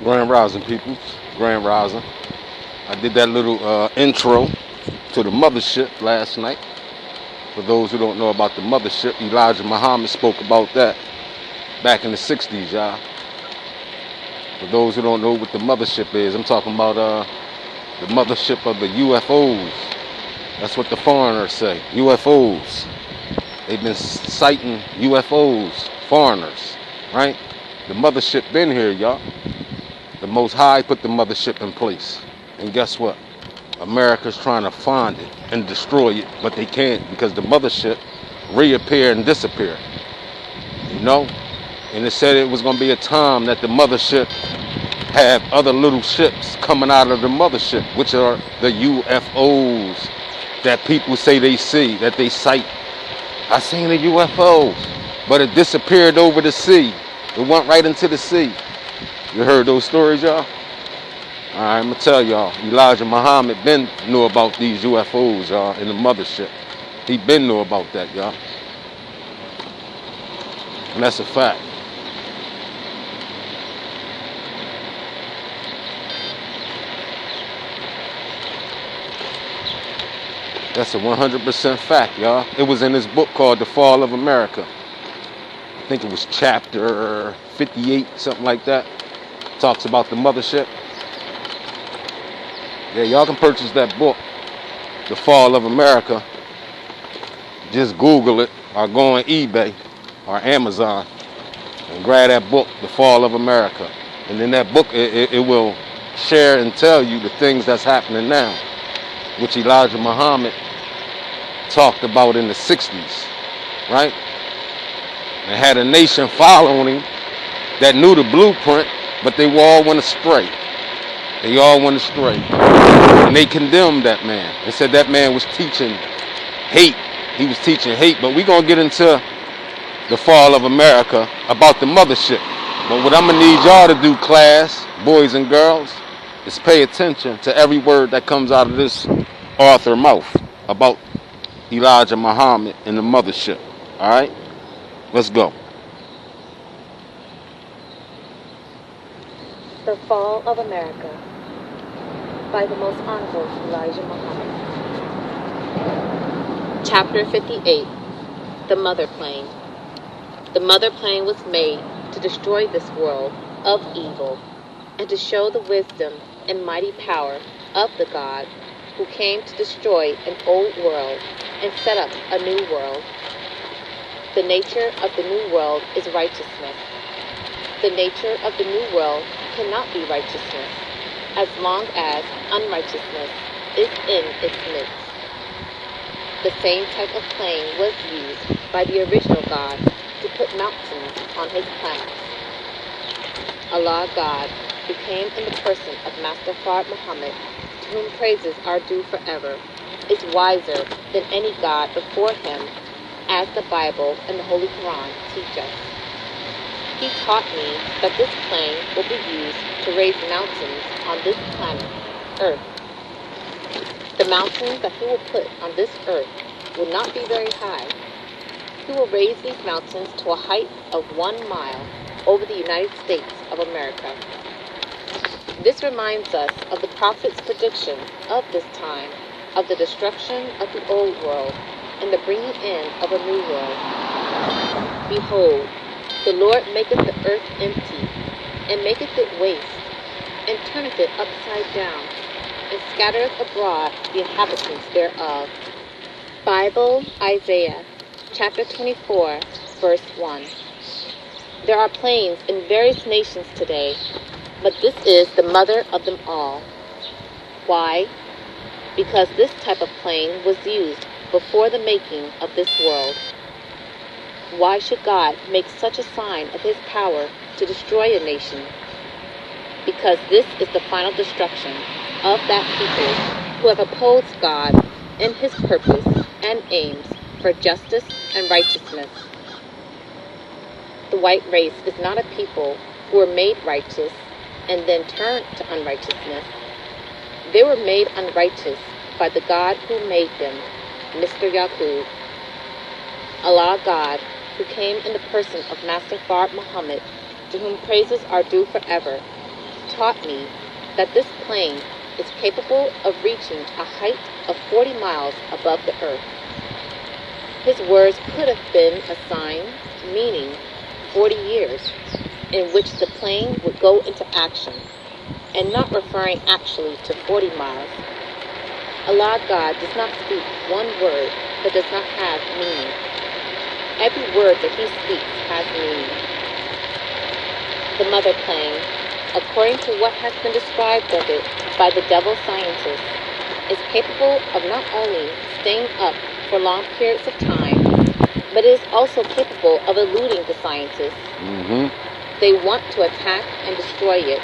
Grand Rising, peoples. Grand Rising. I did that little intro to the mothership last night. For those who don't know about the mothership, Elijah Muhammad spoke about that back in the 60s, y'all. For those who don't know what the mothership is, I'm talking about the mothership of the UFOs. That's what the foreigners say, UFOs. They've been citing UFOs, foreigners, right? The mothership been here, y'all. The Most High put the mothership in place. And guess what? America's trying to find it and destroy it, but they can't because the mothership reappear and disappear. You know? And it said it was going to be a time that the mothership have other little ships coming out of the mothership, which are the UFOs that people say they see, that they sight. I seen a UFO, but it disappeared over the sea. It went right into the sea. You heard those stories, y'all? All right, I'm going to tell y'all. Elijah Muhammad been knew about these UFOs, y'all, in the mothership. He been knew about that, y'all. And that's a fact. That's a 100% fact, y'all. It was in this book called The Fall of America. I think it was chapter 58, something like that. Talks about the mothership. Yeah, y'all can purchase that book, The Fall of America. Just Google it or go on eBay or Amazon and grab that book, The Fall of America. And in that book, it will share and tell you the things that's happening now, which Elijah Muhammad talked about in the 60s, right? And had a nation following him that knew the blueprint, but they all went astray. They all went astray. And they condemned that man. They said that man was teaching hate. He was teaching hate. But we're going to get into the fall of America about the mothership. But what I'm going to need y'all to do, class, boys and girls, is pay attention to every word that comes out of this author mouth about Elijah Muhammad and the mothership. All right? Let's go. The Fall of America by the Most Honorable Elijah Muhammad. Chapter 58. The Motherplane. The Motherplane was made to destroy this world of evil and to show the wisdom and mighty power of the God who came to destroy an old world and set up a new world. The nature of the new world is righteousness. The nature of the new world cannot be righteousness as long as unrighteousness is in its midst. The same type of plane was used by the original God to put mountains on his planet. Allah God, who came in the person of Master Fard Muhammad, to whom praises are due forever, is wiser than any God before him, as the Bible and the Holy Quran teach us. He taught me that this plane will be used to raise mountains on this planet, Earth. The mountains that he will put on this earth will not be very high. He will raise these mountains to a height of 1 mile over the United States of America. This reminds us of the prophet's prediction of this time, of the destruction of the old world and the bringing in of a new world. Behold, the Lord maketh the earth empty, and maketh it waste, and turneth it upside down, and scattereth abroad the inhabitants thereof. Bible, Isaiah, chapter 24, verse 1. There are planes in various nations today, but this is the mother of them all. Why? Because this type of plane was used before the making of this world. Why should God make such a sign of his power to destroy a nation? Because this is the final destruction of that people who have opposed God in his purpose and aims for justice and righteousness. The white race is not a people who were made righteous and then turned to unrighteousness. They were made unrighteous by the God who made them, Mr. Yaqub. Allah God, who came in the person of Master Fard Muhammad, to whom praises are due forever, taught me that this plane is capable of reaching a height of 40 miles above the earth. His words could have been a sign meaning 40 years in which the plane would go into action, and not referring actually to 40 miles. Allah God does not speak one word that does not have meaning. Every word that He speaks has meaning. The mother plane, according to what has been described of it by the devil scientists, is capable of not only staying up for long periods of time, but it is also capable of eluding the scientists. They want to attack and destroy it,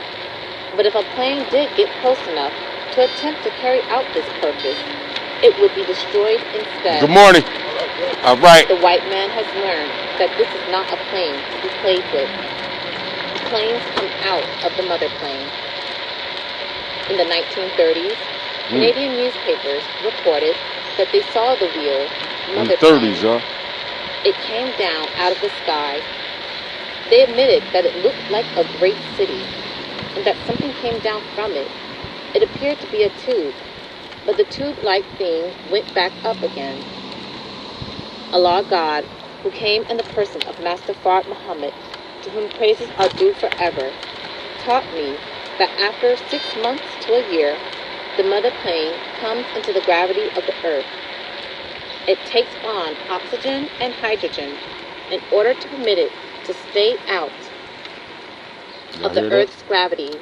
but if a plane did get close enough to attempt to carry out this purpose, it would be destroyed instead. Good morning. All right. The white man has learned that this is not a plane to be played with. Planes come out of the mother plane. In the 1930s, Canadian newspapers reported that they saw the wheel, mother plane. It came down out of the sky. They admitted that it looked like a great city, and that something came down from it. It appeared to be a tube, but the tube-like thing went back up again. Allah God, who came in the person of Master Fard Muhammad, to whom praises are due forever, taught me that after 6 months to a year, the mother plane comes into the gravity of the earth. It takes on oxygen and hydrogen in order to permit it to stay out of the earth's gravity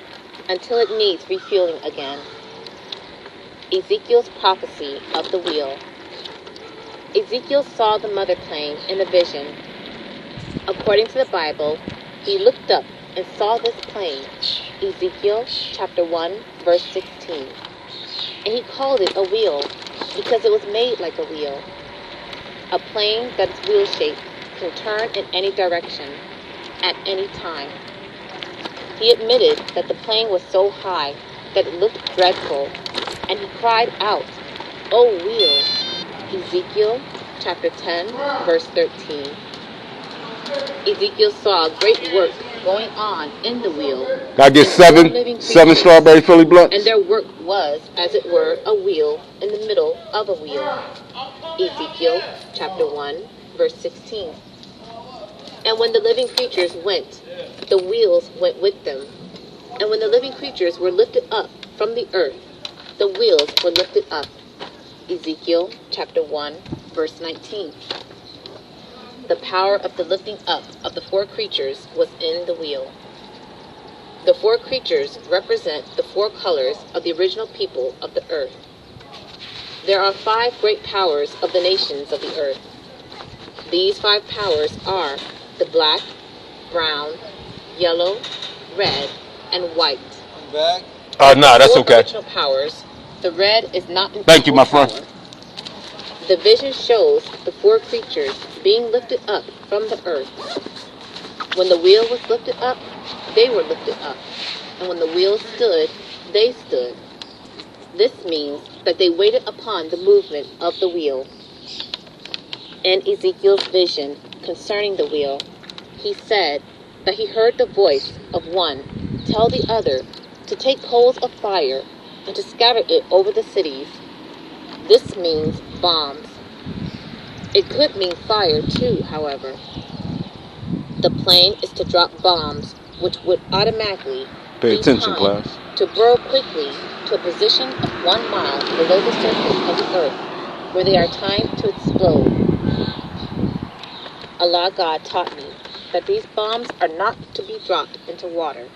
until it needs refueling again. Ezekiel's prophecy of the wheel. Ezekiel saw the mother plane in a vision. According to the Bible, he looked up and saw this plane, Ezekiel chapter 1, verse 16. And he called it a wheel because it was made like a wheel. A plane that is wheel-shaped can turn in any direction, at any time. He admitted that the plane was so high that it looked dreadful, and he cried out, "O wheel!" Ezekiel chapter 10, verse 13. Ezekiel saw great work going on in the wheel. I get seven strawberry Philly blunts. And their work was, as it were, a wheel in the middle of a wheel. Ezekiel chapter 1, verse 16. And when the living creatures went, the wheels went with them. And when the living creatures were lifted up from the earth, the wheels were lifted up. Ezekiel chapter 1, verse 19. The power of the lifting up of the four creatures was in the wheel. The four creatures represent the four colors of the original people of the earth. There are 5 great powers of the nations of the earth. These 5 powers are the black, brown, yellow, red, and white. That's okay. Original powers. The red is not in Thank you, my friend. Power. The vision shows the 4 creatures being lifted up from the earth. When the wheel was lifted up, they were lifted up. And when the wheel stood, they stood. This means that they waited upon the movement of the wheel. In Ezekiel's vision concerning the wheel, he said that he heard the voice of one tell the other to take coals of fire and to scatter it over the cities. This means bombs. It could mean fire too, however. The plane is to drop bombs, which would automatically pay attention, class. To burrow quickly to a position of 1 mile below the surface of the earth, where they are timed to explode. Allah God taught me that these bombs are not to be dropped into water.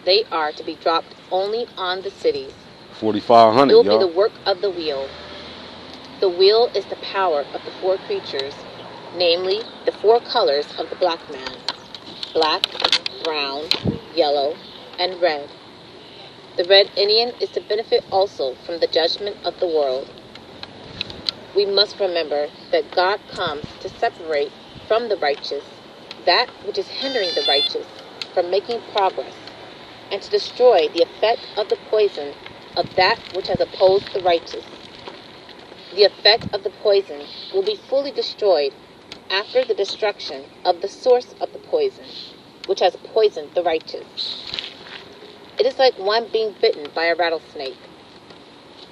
They are to be dropped only on the cities. 4,500, It will be the work of the wheel. The wheel is the power of the 4 creatures, namely the 4 colors of the black man: black, brown, yellow, and red. The red Indian is to benefit also from the judgment of the world. We must remember that God comes to separate from the righteous that which is hindering the righteous from making progress, and to destroy the effect of the poison of that which has opposed the righteous. The effect of the poison will be fully destroyed after the destruction of the source of the poison, which has poisoned the righteous. It is like one being bitten by a rattlesnake.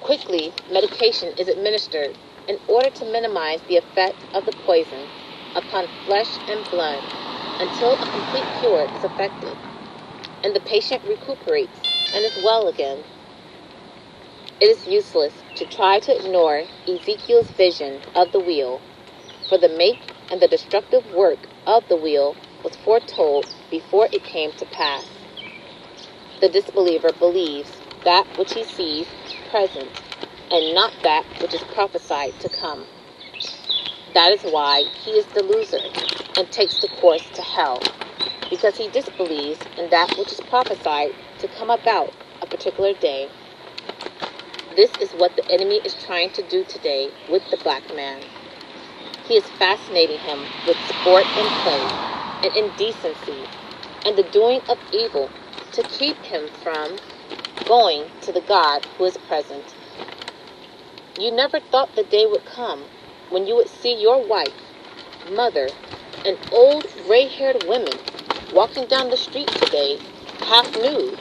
Quickly, medication is administered in order to minimize the effect of the poison upon flesh and blood until a complete cure is effected, and the patient recuperates and is well again. It is useless to try to ignore Ezekiel's vision of the wheel, for the make and the destructive work of the wheel was foretold before it came to pass. The disbeliever believes that which he sees present, and not that which is prophesied to come. That is why he is the loser and takes the course to hell, because he disbelieves in that which is prophesied to come about a particular day. This is what the enemy is trying to do today with the black man. He is fascinating him with sport and play and indecency and the doing of evil to keep him from going to the God who is present. You never thought the day would come when you would see your wife, mother, and old gray-haired women walking down the street today half nude.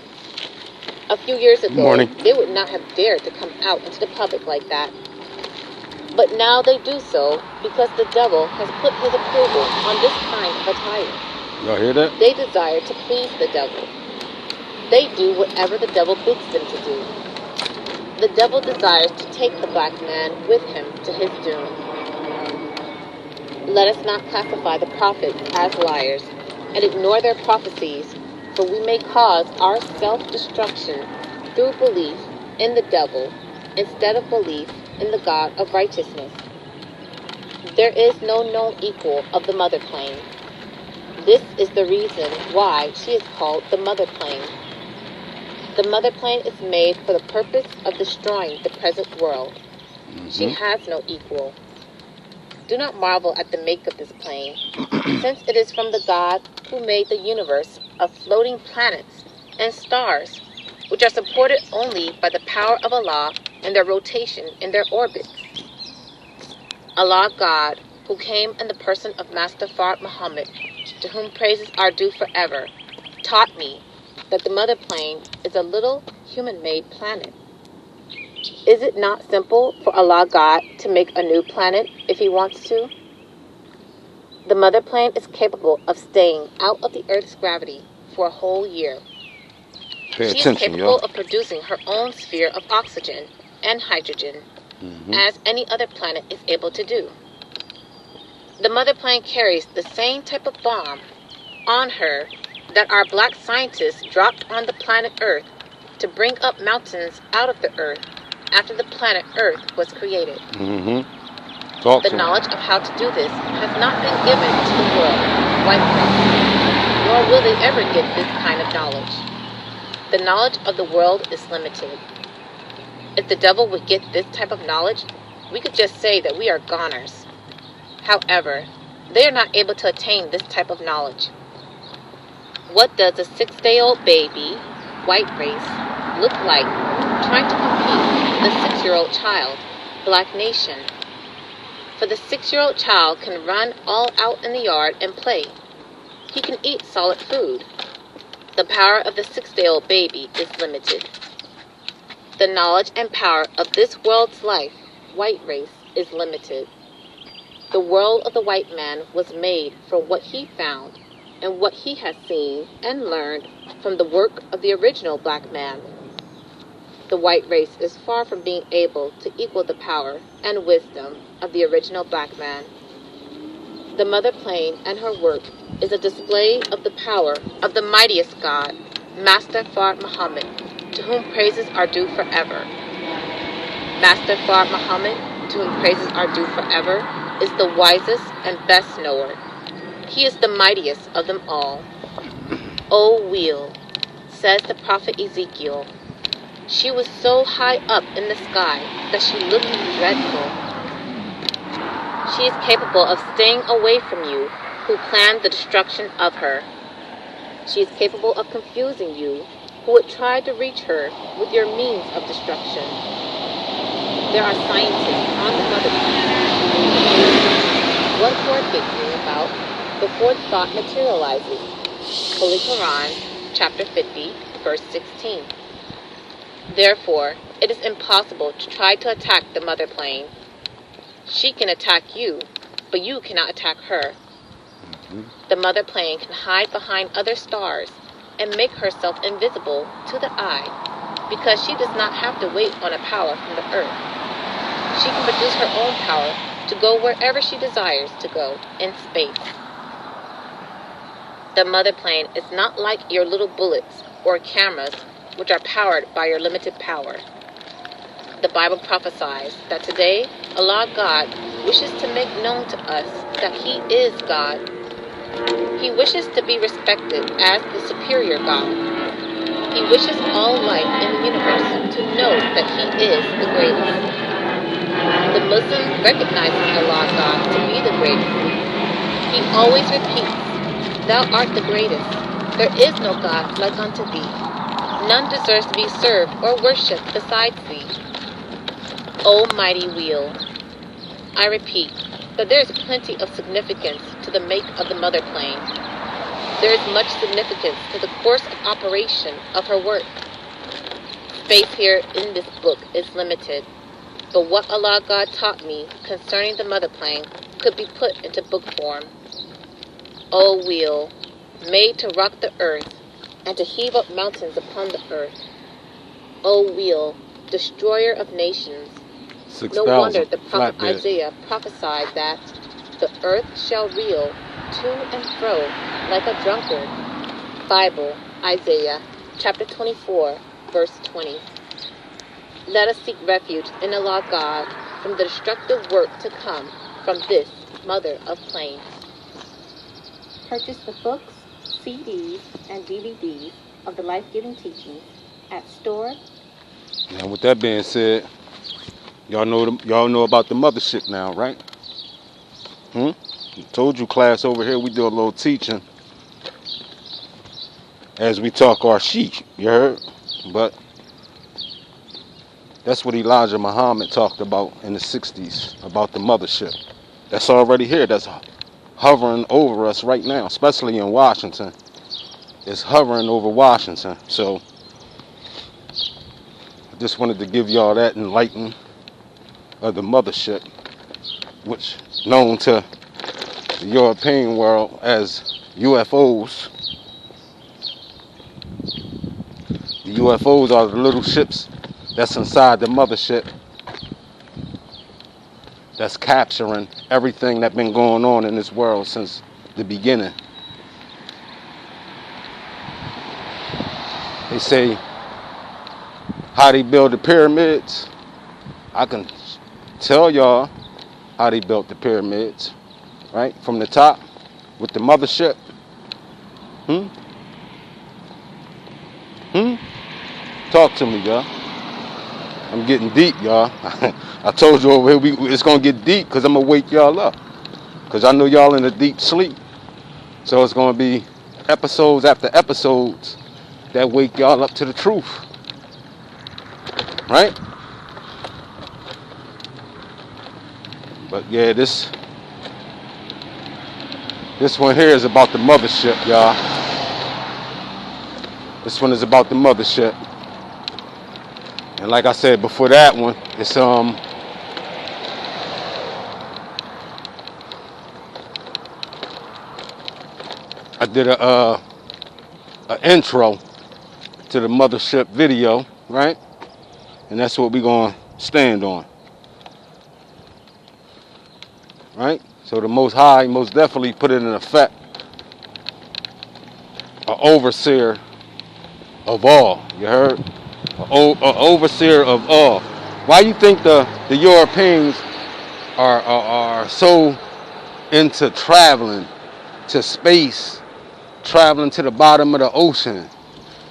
A few years ago, they would not have dared to come out into the public like that. But now they do so because the devil has put his approval on this kind of attire. Y'all hear that? They desire to please the devil. They do whatever the devil bids them to do. The devil desires to take the black man with him to his doom. Let us not classify the prophets as liars and ignore their prophecies, for we may cause our self-destruction through belief in the devil instead of belief in the God of righteousness. There is no known equal of the Motherplane. This is the reason why she is called the Motherplane. The Motherplane is made for the purpose of destroying the present world. She has no equal. Do not marvel at the make of this plane, since it is from the God who made the universe of floating planets and stars, which are supported only by the power of Allah and their rotation in their orbits. Allah God, who came in the person of Master Fard Muhammad, to whom praises are due forever, taught me that the Motherplane is a little human-made planet. Is it not simple for Allah God to make a new planet if He wants to? The Motherplane is capable of staying out of the Earth's gravity for a whole year. She is capable of producing her own sphere of oxygen and hydrogen, as any other planet is able to do. The Motherplane carries the same type of bomb on her that our black scientists dropped on the planet Earth to bring up mountains out of the Earth after the planet Earth was created. The knowledge of how to do this has not been given to the world, white race, nor will they ever get this kind of knowledge. The knowledge of the world is limited. If the devil would get this type of knowledge, we could just say that we are goners. However, they are not able to attain this type of knowledge. What does a 6-day-old baby, white race, look like trying to compete with a 6-year-old child, black nation? For the 6-year-old child can run all out in the yard and play. He can eat solid food. The power of the 6-day-old baby is limited. The knowledge and power of this world's life, white race, is limited. The world of the white man was made for what he found and what he has seen and learned from the work of the original black man. The white race is far from being able to equal the power and wisdom of the original black man. The Motherplane and her work is a display of the power of the mightiest God, Master Fard Muhammad, to whom praises are due forever. Master Fard Muhammad, to whom praises are due forever, is the wisest and best knower. He is the mightiest of them all. O wheel, says the prophet Ezekiel, she was so high up in the sky that she looked dreadful. She is capable of staying away from you who planned the destruction of her. She is capable of confusing you who would try to reach her with your means of destruction. There are scientists on the Motherplane what word they hear about before thought materializes. Holy Quran, chapter 50, verse 16. Therefore, it is impossible to try to attack the mother plane. She can attack you, but you cannot attack her. The mother plane can hide behind other stars and make herself invisible to the eye because she does not have to wait on a power from the earth. She can produce her own power to go wherever she desires to go in space. The mother plane is not like your little bullets or cameras, which are powered by your limited power. The Bible prophesies that today Allah God wishes to make known to us that He is God. He wishes to be respected as the superior God. He wishes all life in the universe to know that He is the greatest. The Muslim recognizes Allah God to be the greatest. He always repeats, "Thou art the greatest. There is no God like unto thee. None deserves to be served or worshipped besides thee. O mighty wheel." I repeat that there is plenty of significance to the make of the mother plane. There is much significance to the course of operation of her work. Space here in this book is limited, but what Allah God taught me concerning the mother plane could be put into book form. O wheel, made to rock the earth and to heave up mountains upon the earth. O wheel, destroyer of nations. No wonder the prophet Isaiah prophesied that the earth shall reel to and fro like a drunkard. Bible, Isaiah, chapter 24, verse 20. Let us seek refuge in Allah God from the destructive work to come from this mother of planes. Purchase the books, CDs, and DVDs of the life-giving teachings at store. Now, with that being said, y'all know about the mothership now, right? Told you, class over here, we do a little teaching as we talk our sheet, you heard? But that's what Elijah Muhammad talked about in the 60s, about the mothership. That's already here. That's hovering over us right now, especially in Washington. It's hovering over Washington. So I just wanted to give y'all that enlightening of the mothership, which known to the European world as UFOs. The UFOs are the little ships that's inside the mothership that's capturing everything that's been going on in this world since the beginning. They say how they build the pyramids. I can tell y'all how they built the pyramids, right? From the top with the mothership. Talk to me, y'all. I'm getting deep, y'all. I told you over here it's gonna get deep because I'm gonna wake y'all up. Because I know y'all in a deep sleep. So it's gonna be episodes after episodes that wake y'all up to the truth. Right? But yeah, this one here is about the mothership, y'all. This one is about the mothership. And like I said before that one, it's I did a intro to the mothership video, right? And that's what we're gonna stand on. Right? So the Most High most definitely put it in effect. An overseer of all. You heard? An overseer of all. Why you think the Europeans are so into traveling to space, traveling to the bottom of the ocean?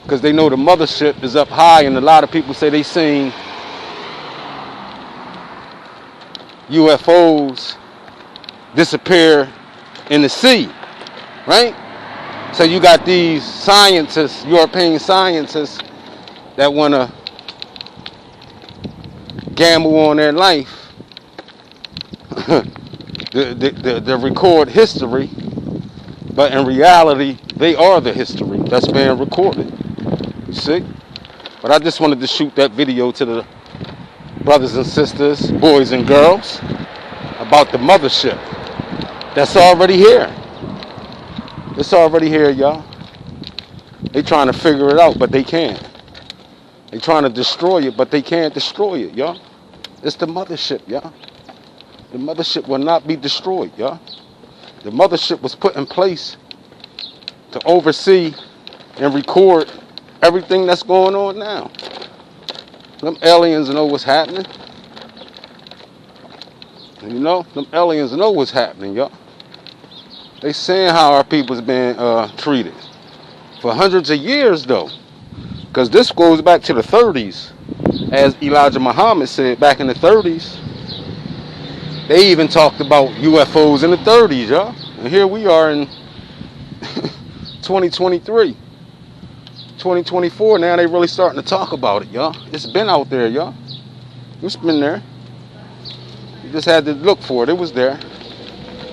Because they know the mothership is up high, and a lot of people say they seen UFOs disappear in the sea, right? So you got these scientists, European scientists, that want to gamble on their life, the record history, but in reality, they are the history that's being recorded. You see? But I just wanted to shoot that video to the brothers and sisters, boys and girls, about the mothership. That's already here. It's already here, y'all. They trying to figure it out, but they can't. They trying to destroy it, but they can't destroy it, y'all. It's the mothership, y'all. The mothership will not be destroyed, y'all. The mothership was put in place to oversee and record everything that's going on now. Them aliens know what's happening. You know, them aliens know what's happening, y'all. They saying how our people's been treated for hundreds of years, though. Because this goes back to the 30s. As Elijah Muhammad said, back in the 30s. They even talked about UFOs in the 30s, y'all. And here we are in 2023. 2024, now they really starting to talk about it, y'all. It's been out there, y'all. It's been there. You just had to look for it. It was there.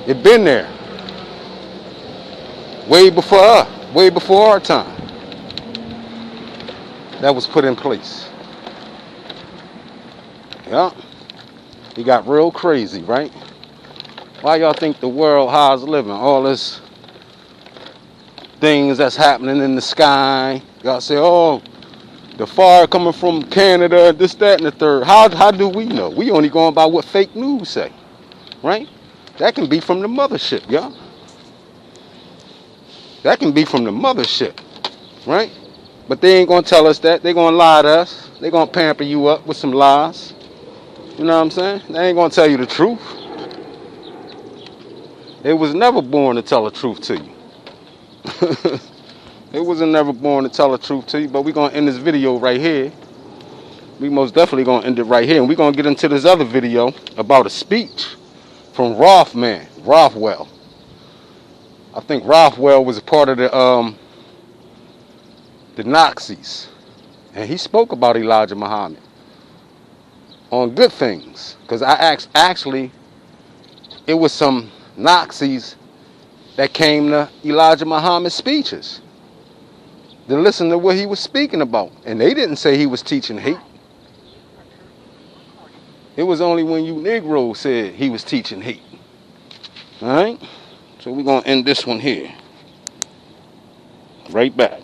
It been there. Way before us. Way before our time. That was put in place. Yeah. He got real crazy, right? Why y'all think the world how's living? All this things that's happening in the sky. Y'all say, oh, the fire coming from Canada, this, that, and the third. How do we know? We only going by what fake news say, right? That can be from the mothership, y'all. That can be from the mothership, right? But they ain't gonna tell us that. They gonna lie to us. They gonna pamper you up with some lies. You know what I'm saying? They ain't gonna tell you the truth. They was never born to tell the truth to you. They wasn't never born to tell the truth to you, but we're going to end this video right here. We most definitely going to end it right here. And we're going to get into this other video about a speech from Rothwell. I think Rothwell was a part of the Nazis. And he spoke about Elijah Muhammad on good things. Because actually, it was some Nazis that came to Elijah Muhammad's speeches to listen to what he was speaking about. And they didn't say he was teaching hate. It was only when you Negroes said he was teaching hate. Alright? So we're going to end this one here. Right back.